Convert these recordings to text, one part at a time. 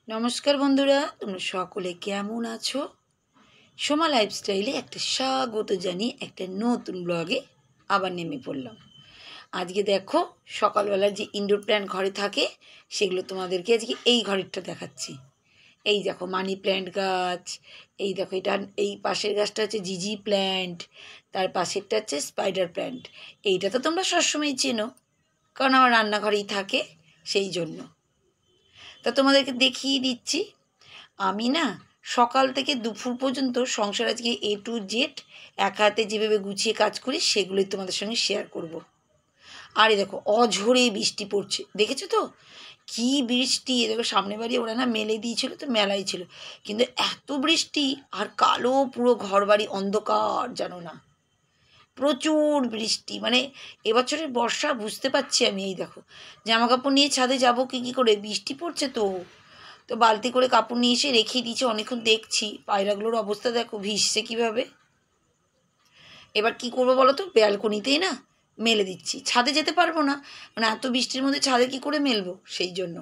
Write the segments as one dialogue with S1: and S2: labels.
S1: নমস্কার বন্ধুরা, তোমরা সকলে কেমন আছো? সোমা লাইফস্টাইলে একটা স্বাগত জানিয়ে একটা নতুন ব্লগে আবার নেমে পড়লাম। আজকে দেখো, সকালবেলার যে ইনডোর প্ল্যান্ট ঘরে থাকে সেগুলো তোমাদেরকে আজকে এই ঘরেরটা দেখাচ্ছি। এই দেখো মানি প্ল্যান্ট গাছ, এই দেখো এটা, এই পাশের গাছটা হচ্ছে জিজি প্ল্যান্ট, তার পাশেরটা হচ্ছে স্পাইডার প্ল্যান্ট। এইটা তো তোমরা সবসময় চেনো, কারণ আমার রান্নাঘরেই থাকে, সেই জন্য। তা তোমাদেরকে দেখিয়ে দিচ্ছি। আমি না সকাল থেকে দুপুর পর্যন্ত সংসার আজকে A to Z এক হাতে যেভাবে গুছিয়ে কাজ করি সেগুলোই তোমাদের সঙ্গে শেয়ার করব। আর এই দেখো অঝোরে বৃষ্টি পড়ছে, দেখেছো তো কি বৃষ্টি! দেখো সামনে বাড়ি ওরা না মেলে দিয়েছিল, তো মেলাই ছিল, কিন্তু এত বৃষ্টি আর কালো পুরো ঘর বাড়ি অন্ধকার, জানো না, প্রচুর বৃষ্টি। মানে এবছরের বর্ষা বুঝতে পারছি আমি। এই দেখো জামা কাপড় নিয়ে ছাদে যাবো কি করে, বৃষ্টি পড়ছে তো। তো বালতি করে কাপড় নিয়ে এসে রেখে দিয়েছি, অনেকক্ষণ দেখছি পায়রাগুলোর অবস্থা দেখো ভিজছে কীভাবে। এবার কি করবো বলো তো, ব্যালকনিতেই না মেলে দিচ্ছি, ছাদে যেতে পারবো না, মানে এত বৃষ্টির মধ্যে ছাদে কি করে মেলবো, সেই জন্য।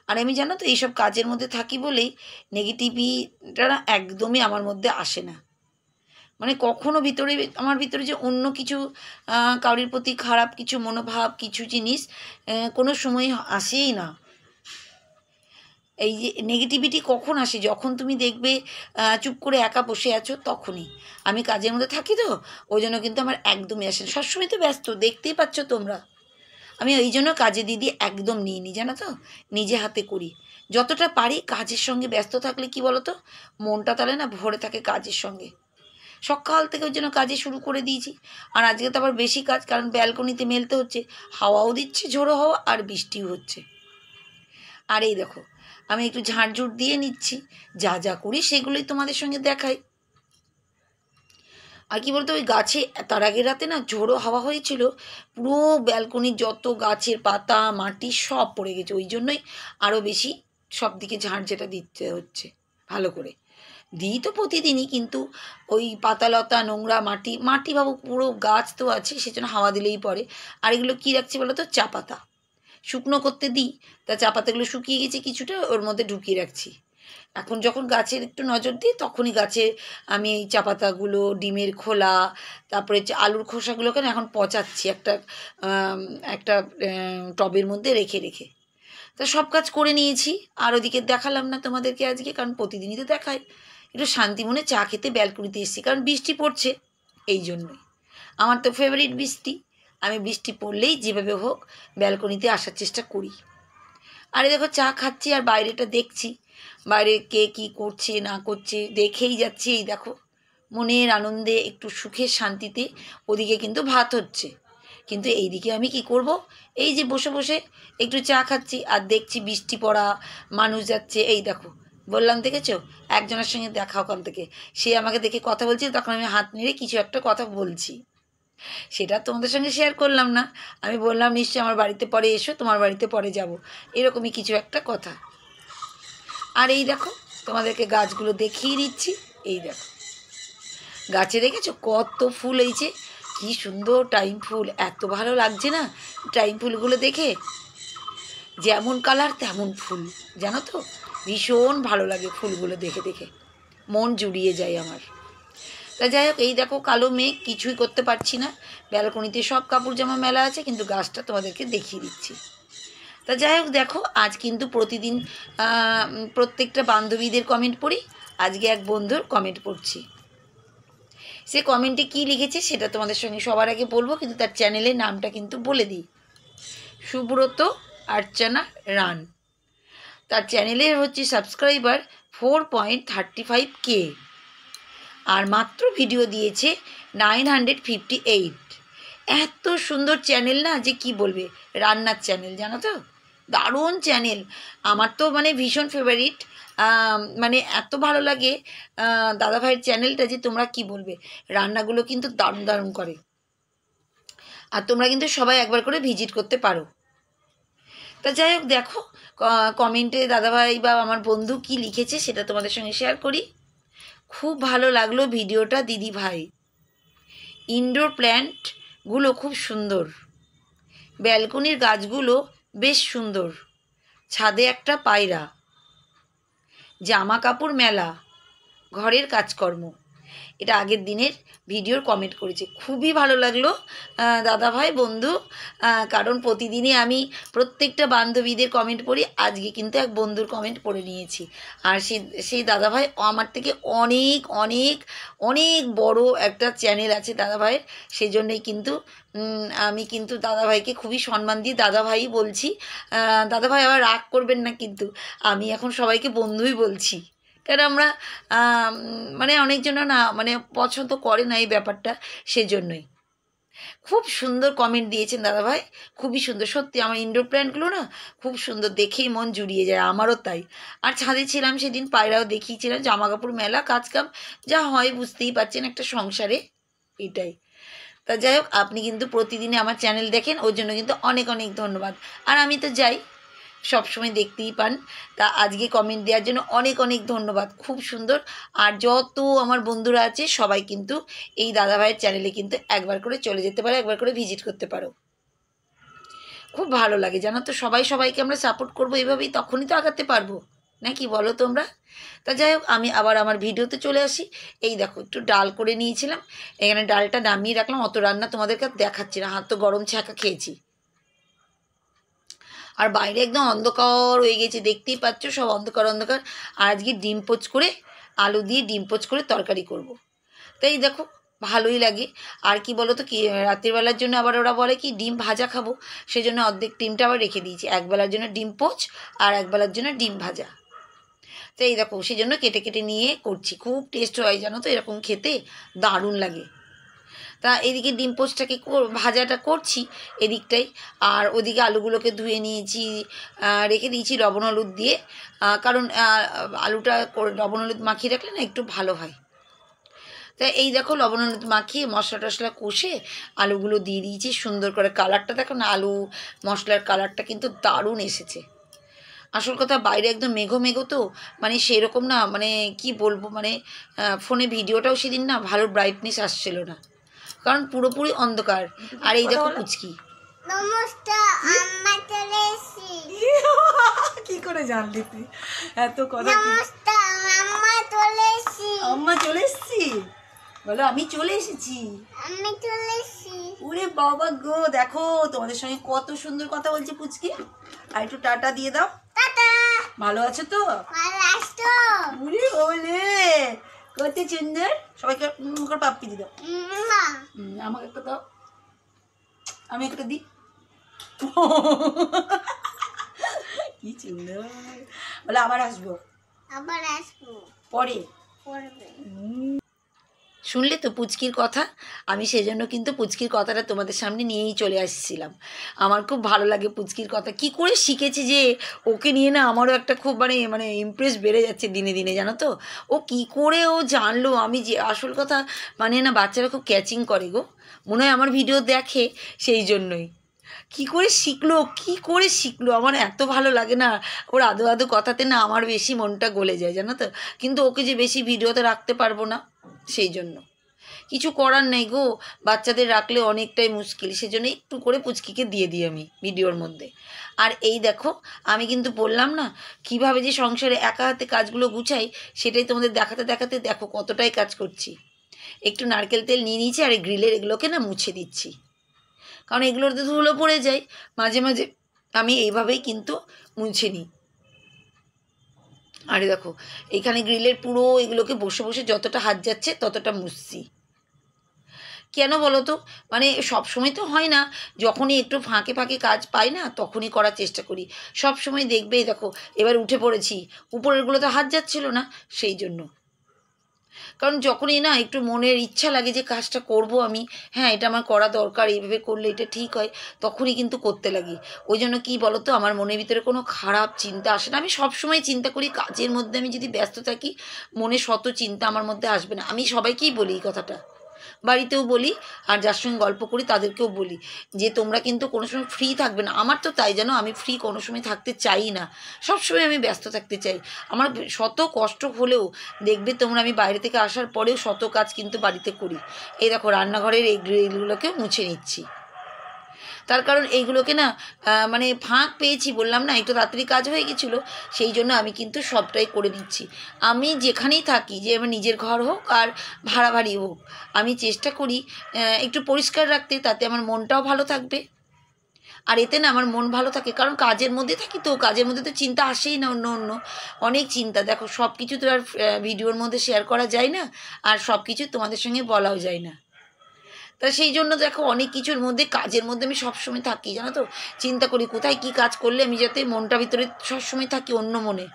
S1: আর আমি জানো তো এইসব কাজের মধ্যে থাকি বলেই নেগেটিভিটা না একদমই আমার মধ্যে আসে না। মানে কখনো আমার ভিতরে যে অন্য কিছু কারোর প্রতি খারাপ কিছু মনোভাব, কিছু জিনিস কোনো সময় আসেই না। এই যে নেগেটিভিটি কখন আসে, যখন তুমি দেখবে চুপ করে একা বসে আছো, তখনই। আমি কাজের মধ্যে থাকি তো, ওই জন্য কিন্তু আমার একদমই আসে না। সবসময় তো ব্যস্ত, দেখতেই পাচ্ছ তোমরা। আমি ওই জন্য কাজে দিদি একদম নিইনি, জানো তো, নিজে হাতে করি যতটা পারি। কাজের সঙ্গে ব্যস্ত থাকলে কি বলো তো, মনটা তাহলে না ভরে থাকে কাজের সঙ্গে। সকাল থেকে ওই জন্য কাজে শুরু করে দিয়েছি। আর আজকে তো আবার বেশি কাজ, কারণ ব্যালকনিতে মেলতে হচ্ছে, হাওয়াও দিচ্ছে, ঝোড়ো হাওয়া, আর বৃষ্টিও হচ্ছে। আর এই দেখো আমি একটু ঝাড়ঝুড় দিয়ে নিচ্ছি, যা যা করি সেগুলোই তোমাদের সঙ্গে দেখাই। আর কি বলতো, ওই গাছে তার আগের রাতে না ঝোড়ো হাওয়া হয়েছিল, পুরো ব্যালকনির যত গাছের পাতা মাটি সব পড়ে গেছে, ওই জন্যই আরও বেশি সব দিকে ঝাড় যেটা দিতে হচ্ছে ভালো করে। দিই তো প্রতিদিনই, কিন্তু ওই পাতালতা নোংরা মাটি মাটি ভাবো, পুরো গাছ তো আছে, সেজন্য হাওয়া দিলেই পড়ে। আর এগুলো কী রাখছি বলো তো, চা পাতা শুকনো করতে দিই, তা চা পাতাগুলো শুকিয়ে গেছে কিছুটা, ওর মধ্যে ঢুকিয়ে রাখছি। এখন যখন গাছের একটু নজর দিই, তখনই গাছে আমি এই চা পাতাগুলো, ডিমের খোলা, তারপরে আলুর খোসাগুলোকে না এখন পচাচ্ছি একটা একটা টবের মধ্যে রেখে রেখে। তা সব কাজ করে নিয়েছি, আর ওদিকে দেখালাম না তোমাদেরকে আজকে, কারণ প্রতিদিনই তো দেখাই। একটু শান্তি মনে চা খেতে ব্যালকনিতে এসেছি, কারণ বৃষ্টি পড়ছে, এই জন্যই। আমার তো ফেভারিট বৃষ্টি, আমি বৃষ্টি পড়লেই যেভাবে হোক ব্যালকনিতে আসার চেষ্টা করি। আরে দেখো চা খাচ্ছি আর বাইরেটা দেখছি, বাইরে কে কী করছে না করছে দেখেই যাচ্ছি। এই দেখো মনের আনন্দে একটু সুখের শান্তিতে ওদিকে কিন্তু ভাত হচ্ছে, কিন্তু এইদিকে আমি কি করব, এই যে বসে বসে একটু চা খাচ্ছি আর দেখছি বৃষ্টি পড়া, মানুষ যাচ্ছে। এই দেখো বললাম, দেখেছো, একজনের সঙ্গে দেখা ওখান থেকে, সে আমাকে দেখে কথা বলছে, তখন আমি হাত নেড়ে কিছু একটা কথা বলছি, সেটা তোমাদের সঙ্গে শেয়ার করলাম না। আমি বললাম নিশ্চয়ই আমার বাড়িতে পরে এসো, তোমার বাড়িতে পরে যাব, এরকমই কিছু একটা কথা। আর এই দেখো তোমাদেরকে গাছগুলো দেখিয়ে দিচ্ছি। এই দেখো গাছে দেখেছো কত ফুল হয়েছে, কি সুন্দর টাইম ফুল, এত ভালো লাগছে না টাইম ফুলগুলো দেখে, যেমন কালার তেমন ফুল, জানো তো, ভীষণ ভালো লাগে ফুলগুলো দেখে দেখে, মন জুড়িয়ে যায় আমার। তা যাই হোক, এই দেখো কালো মেঘ, কিছুই করতে পারছি না, ব্যালকনিতে সব কাপড় জামা মেলা আছে, কিন্তু গাছটা তোমাদেরকে দেখিয়ে দিচ্ছি। তা যাই হোক দেখো, আজ কিন্তু প্রতিদিন প্রত্যেকটা বান্ধবীদের কমেন্ট পড়ি, আজকে এক বন্ধুর কমেন্ট পড়ছি। সে কমেন্টে কী লিখেছে সেটা তোমাদের সঙ্গে সবার আগে বলবো, কিন্তু তার চ্যানেলের নামটা কিন্তু বলে দিই, সুব্রত অর্চনা রান। তার চ্যানেলের হচ্ছে সাবস্ক্রাইবার 4.35K, আর মাত্র ভিডিও দিয়েছে 958। এত সুন্দর চ্যানেল না, যে কি বলবে, রান্নার চ্যানেল, জানো তো, দারুণ চ্যানেল। আমার তো মানে ভীষণ ফেভারিট, মানে এত ভালো লাগে দাদাভাইয়ের চ্যানেলটা, যে তোমরা কি বলবে, রান্নাগুলো কিন্তু দারুণ দারুণ করে। আর তোমরা কিন্তু সবাই একবার করে ভিজিট করতে পারো। তা যাই হোক দেখো, কমেন্টে দাদাভাই বা আমার বন্ধু কি লিখেছে সেটা তোমাদের সঙ্গে শেয়ার করি। খুব ভালো লাগলো ভিডিওটা দিদি ভাই, ইনডোর প্ল্যান্টগুলো খুব সুন্দর, ব্যালকনির গাছগুলো বেশ সুন্দর, ছাদে একটা পায়রা, জামা কাপড় মেলা, ঘরের কাজকর্ম, এটা আগের দিনের ভিডিওর কমেন্ট করেছে। খুবই ভালো লাগলো দাদাভাই বন্ধু, কারণ প্রতিদিনই আমি প্রত্যেকটা বান্ধবীদের কমেন্ট পড়ি, আজকে কিন্তু এক বন্ধুর কমেন্ট পড়ে নিয়েছি। আর সেই দাদাভাই আমার থেকে অনেক অনেক অনেক বড় একটা চ্যানেল আছে দাদাভাইয়ের, সেই জন্যেই কিন্তু আমি কিন্তু দাদাভাইকে খুবই সম্মান দিয়ে দাদাভাই বলছি। দাদাভাই আবার রাগ করবেন না, কিন্তু আমি এখন সবাইকে বন্ধুই বলছি, কারণ আমরা মানে অনেকজনও না মানে পছন্দ করে না এই ব্যাপারটা, সেজন্যই। খুব সুন্দর কমেন্ট দিয়েছেন দাদাভাই, খুবই সুন্দর সত্যি। আমার ইনডোর প্ল্যান্টগুলো না খুব সুন্দর, দেখেই মন জুড়িয়ে যায়, আমারও তাই। আর ছাদে ছিলাম সেদিন, পায়রাও দেখিয়েছিলাম, জামা কাপড় মেলা, কাজকাম যা হয় বুঝতেই পারছেন একটা সংসারে, এটাই। তা যাই হোক, আপনি কিন্তু প্রতিদিনে আমার চ্যানেল দেখেন, ওর জন্য কিন্তু অনেক অনেক ধন্যবাদ। আর আমি তো যাই, সবসময় দেখতেই পান, তা আজকে কমেন্ট দেওয়ার জন্য অনেক অনেক ধন্যবাদ, খুব সুন্দর। আর যত আমার বন্ধুরা আছে সবাই কিন্তু এই দাদাভাইয়ের চ্যানেলে কিন্তু একবার করে চলে যেতে পারো, একবার করে ভিজিট করতে পারো, খুব ভালো লাগে জানো তো। সবাই সবাইকে আমরা সাপোর্ট করবো এভাবেই, তখনই তো আগাতে পারবো, নাকি বলো তোমরা? তা যাই হোক, আমি আবার আমার ভিডিওতে চলে আসি। এই দেখো একটু ডাল করে নিয়েছিলাম, এখানে ডালটা নামিয়ে রাখলাম, অত রান্না তোমাদেরকে দেখাচ্ছি না, হাত তো গরম ছ্যাঁকা খেয়েছি। আর বাইরে একদম অন্ধকার হয়ে গেছে, দেখতেই পাচ্ছ, সব অন্ধকার অন্ধকার। আর আজকে ডিম পোচ করে, আলু দিয়ে ডিম পোচ করে তরকারি করব। তাই দেখো ভালোই লাগে। আর কি বলো তো, কি রাত্রিবেলার জন্য আবার ওরা বলে কি ডিম ভাজা খাবো, সেই জন্য অর্ধেক ডিমটা আবার রেখে দিয়েছি, একবেলার জন্য ডিম পোচ আর একবেলার জন্য ডিম ভাজা। তো এই দেখো সেই জন্য কেটে কেটে নিয়ে করছি, খুব টেস্ট হয় জানো তো, এরকম খেতে দারুণ লাগে। তা এদিকে ডিম পোচটাকে ভাজাটা করছি এদিকটাই, আর ওদিকে আলুগুলোকে ধুয়ে নিয়েছি, রেখে দিয়েছি লবণ হলুদ দিয়ে, কারণ আলুটা লবণ হলুদ মাখিয়ে রাখলে না একটু ভালো হয়। তা এই দেখো লবণ হলুদ মাখিয়ে মশলা টশলা কষে আলুগুলো দিয়ে দিয়েছি, সুন্দর করে কালারটা দেখো না, আলু মশলার কালারটা কিন্তু দারুণ এসেছে। আসল কথা বাইরে একদম মেঘো মেঘো তো, মানে সেরকম না, মানে কি বলবো, মানে ফোনে ভিডিওটাও সেদিন না ভালো ব্রাইটনেস আসছিল না, কারণ পুরোপুরি অন্ধকার। আর এই দেখো পুচকি, কি করে জানলি তুই এত কথা? আম্মা চলে এসেছি বলো, আমি চলে এসেছি, ওরে বাবা গো, দেখো তোমাদের সঙ্গে কত সুন্দর কথা বলছে পুচকি। আর একটু টাটা দিয়ে দাও। ভালো আছো তো? ওরে বলে কত সুন্দর, সবাইকে পাপ্পি দিয়ে দাও, আমাকে একটা দাও, আমি একটা দিই। কি সুন্দর বলে, আবার আসবো পরে। শুনলে তো পুচকির কথা, আমি সেজন্য কিন্তু পুচকির কথাটা তোমাদের সামনে নিয়েই চলে আসছিলাম। আমার খুব ভালো লাগে পুচকির কথা, কি করে শিখেছি যে ওকে নিয়ে না, আমারও একটা খুব মানে মানে ইমপ্রেস বেড়ে যাচ্ছে দিনে দিনে জানো তো। ও কি করে ও জানলো, আমি যে আসল কথা মানে না, বাচ্চারা খুব ক্যাচিং করে গো, মনে হয় আমার ভিডিও দেখে, সেই জন্যই। কি করে শিখলো, কি করে শিখলো, আমার এত ভালো লাগে না ওর আদো আদো কথাতে না, আমার বেশি মনটা গলে যায় জানো তো। কিন্তু ওকে যে বেশি ভিডিওতে রাখতে পারবো না, সেই জন্য কিছু করার নেই গো, বাচ্চাদের রাখলে অনেকটাই মুশকিল, সেজন্য একটু করে পুচকিকে দিয়ে দিই আমি ভিডিওর মধ্যে। আর এই দেখো আমি কিন্তু বললাম না কিভাবে যে সংসারে একা হাতে কাজগুলো গুছাই, সেটাই তোমাদের দেখাতে দেখাতে দেখো কতটাই কাজ করছি। একটু নারকেল তেল নিয়ে নিয়েছি, আর এই গ্রিলের এগুলোকে না মুছে দিচ্ছি, কারণ এগুলোতে ধুলো পড়ে যায় মাঝে মাঝে, আমি এইভাবেই কিন্তু মুছে নিই। আরে দেখো এইখানে গ্রিলের পুরো এগুলোকে বসে বসে যতটা হাত যাচ্ছে ততটা মুছছি। কেন বলো তো, মানে সব সময় তো হয় না, যখনই একটু ফাঁকে ফাঁকে কাজ পাই না তখনই করার চেষ্টা করি। সব সময় দেখবেই দেখো এবার উঠে পড়েছি, উপরেরগুলো তো হাত যাচ্ছিল না, সেই জন্য। কারণ যখনই না একটু মনের ইচ্ছা লাগে যে কাজটা করব আমি, হ্যাঁ এটা আমার করা দরকার, এইভাবে করলে এটা ঠিক হয়, তখনই কিন্তু করতে লাগি। ওই জন্য কী বলো তো, আমার মনের ভিতরে কোনো খারাপ চিন্তা আসে না। আমি সবসময় চিন্তা করি কাজের মধ্যে আমি যদি ব্যস্ত থাকি, মনে শত চিন্তা আমার মধ্যে আসবে না। আমি সবাইকেই বলি এই কথাটা, বাড়িতেও বলি, আর যার সঙ্গে গল্প করি তাদেরকেও বলি যে তোমরা কিন্তু কোনো সময় ফ্রি থাকবে না। আমার তো তাই জানো, আমি ফ্রি কোনো সময় থাকতে চাই না, সবসময় আমি ব্যস্ত থাকতে চাই। আমার শত কষ্ট হলেও দেখবে তোমরা, আমি বাইরে থেকে আসার পরেও শত কাজ কিন্তু বাড়িতে করি। এই দেখো রান্নাঘরের এই গ্রিলগুলোকেও মুছে নিচ্ছি। তার কারণ এইগুলোকে না মানে ফাঁক পেয়েছি, বললাম না একটু তাড়াতাড়ি কাজ হয়ে গেছিলো, সেই জন্য আমি কিন্তু সবটাই করে নিচ্ছি। আমি যেখানেই থাকি, যে আমার নিজের ঘর হোক আর ভাড়া বাড়ি হোক, আমি চেষ্টা করি একটু পরিষ্কার রাখতে, তাতে আমার মনটাও ভালো থাকবে। আর এতে না আমার মন ভালো থাকে, কারণ কাজের মধ্যে থাকি, তো কাজের মধ্যে তো চিন্তা আসেই না, অন্য অন্য অনেক চিন্তা। দেখো সব কিছু তো আর ভিডিওর মধ্যে শেয়ার করা যায় না, আর সব কিছু তোমাদের সঙ্গে বলাও যায় না। তা সেই জন্য দেখো অনেক কিছুর মধ্যে, কাজের মধ্যে আমি সবসময় থাকি, জানো তো, চিন্তা করি কোথায় কি কাজ করলে আমি যাতে মনটা ভিতরে সবসময় থাকি অন্য মনে,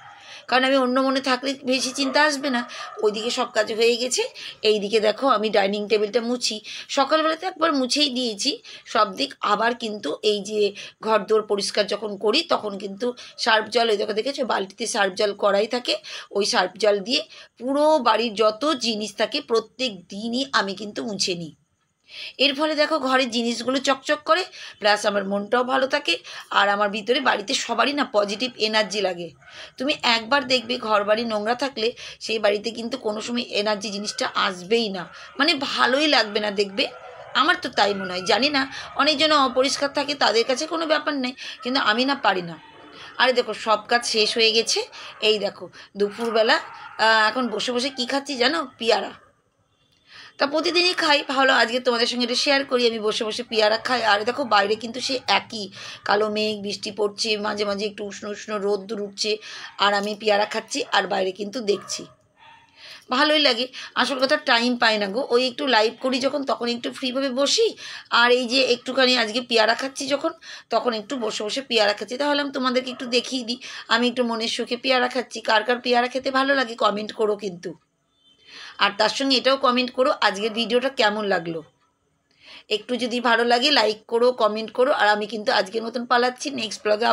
S1: কারণ আমি অন্য মনে থাকলে বেশি চিন্তা আসবে না। ওইদিকে সব কাজ হয়ে গেছে, এইদিকে দেখো আমি ডাইনিং টেবিলটা মুছি, সকালবেলাতে একবার মুছেই দিয়েছি সব দিক। আবার কিন্তু এই যে ঘরদোর পরিষ্কার যখন করি, তখন কিন্তু সার্ফ জল, ওই দেখো দেখেছো বালতিতে সার্ফ জল করাই থাকে, ওই সার্ফ জল দিয়ে পুরো বাড়ির যত জিনিস থাকে প্রত্যেক দিনই আমি কিন্তু মুছে নিই। এর ফলে দেখো ঘরের জিনিসগুলো চকচক করে, প্লাস আমার মনটাও ভালো থাকে, আর আমার ভিতরে বাড়িতে সবারই না পজিটিভ এনার্জি লাগে। তুমি একবার দেখবে ঘর বাড়ি নোংরা থাকলে সেই বাড়িতে কিন্তু কোনো সময় এনার্জি জিনিসটা আসবেই না, মানে ভালোই লাগবে না দেখবে। আমার তো তাই মনে হয়, জানি না অনেকজন অপরিষ্কার থাকে, তাদের কাছে কোনো ব্যাপার নেই, কিন্তু আমি না পারি না। আরে দেখো সব কাজ শেষ হয়ে গেছে, এই দেখো দুপুরবেলা এখন বসে বসে কী খাচ্ছি জানো, পেয়ারা। তা প্রতিদিনই খাই, ভালো আজকে তোমাদের সঙ্গে এটা শেয়ার করি, আমি বসে বসে পেয়ারা খাই। আর দেখো বাইরে কিন্তু সে একই কালো মেঘ, বৃষ্টি পড়ছে, মাঝে মাঝে একটু উষ্ণ উষ্ণ রোদ্দুর উঠছে, আর আমি পেয়ারা খাচ্ছি আর বাইরে কিন্তু দেখছি, ভালোই লাগে। আসল কথা টাইম পাই না গো, ওই একটু লাইভ করি যখন, তখন একটু ফ্রিভাবে বসি, আর এই যে একটুখানি আজকে পেয়ারা খাচ্ছি যখন, তখন একটু বসে বসে পেয়ারা খাচ্ছি। তাহলে আমি তোমাদেরকে একটু দেখিয়ে দিই আমি একটু মনের সুখে পেয়ারা খাচ্ছি। কার কার পেয়ারা খেতে ভালো লাগে কমেন্ট করো কিন্তু, আর তার সঙ্গে এটাও কমেন্ট করো আজকের ভিডিওটা কেমন লাগলো। একটু যদি ভালো লাগে লাইক করো, কমেন্ট করো, আর আমি কিন্তু আজকের মতন পালাচ্ছি, নেক্সট ব্লগে